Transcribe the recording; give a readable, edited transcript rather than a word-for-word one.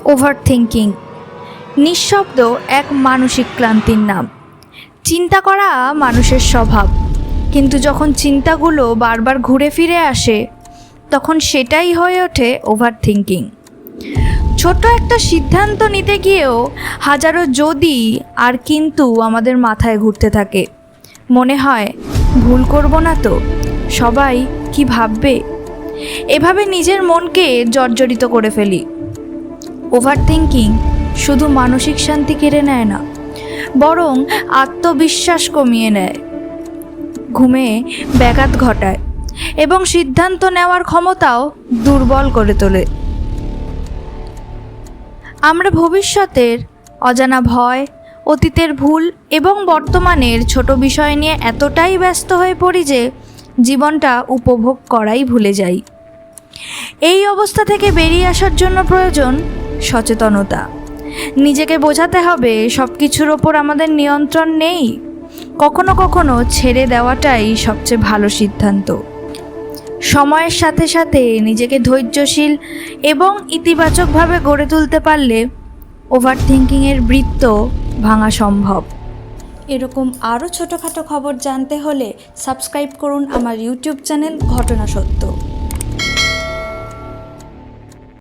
Over thinking নিঃশব্দ এক মানসিক ক্লান্তির নাম। চিন্তা করা মানুষের স্বভাব, কিন্তু যখন চিন্তাগুলো বারবার ঘুরে ফিরে আসে তখন সেটাই হয়ে ওঠে ওভার থিঙ্কিং। ছোট একটা সিদ্ধান্ত নিতে গিয়েও হাজারো যদি আর কিন্তু আমাদের মাথায় ঘুরতে থাকে। মনে হয় ভুল করব না তো, সবাই কি ভাববে, এভাবে নিজের মনকে জর্জরিত করে ফেলি। ওভার থিঙ্কিং শুধু মানসিক শান্তি কেড়ে নেয় না, বরং আত্মবিশ্বাস কমিয়ে নেয়, ঘুমে ব্যাঘাত ঘটায় এবং সিদ্ধান্ত নেওয়ার ক্ষমতাও দুর্বল করে তোলে। আমরা ভবিষ্যতের অজানা ভয়, অতীতের ভুল এবং বর্তমানের ছোট বিষয় নিয়ে এতটাই ব্যস্ত হয়ে পড়ি যে জীবনটা উপভোগ করাই ভুলে যাই। এই অবস্থা থেকে বেরিয়ে আসার জন্য প্রয়োজন সচেতনতা। নিজেকে বোঝাতে হবে সব কিছুর ওপর আমাদের নিয়ন্ত্রণ নেই। কখনো কখনো ছেড়ে দেওয়াটাই সবচেয়ে ভালো সিদ্ধান্ত। সময়ের সাথে সাথে নিজেকে ধৈর্যশীল এবং ইতিবাচকভাবে গড়ে তুলতে পারলে ওভার থিঙ্কিংয়ের বৃত্ত ভাঙা সম্ভব। এরকম আরও ছোটোখাটো খবর জানতে হলে সাবস্ক্রাইব করুন আমার ইউটিউব চ্যানেল ঘটনা সত্য।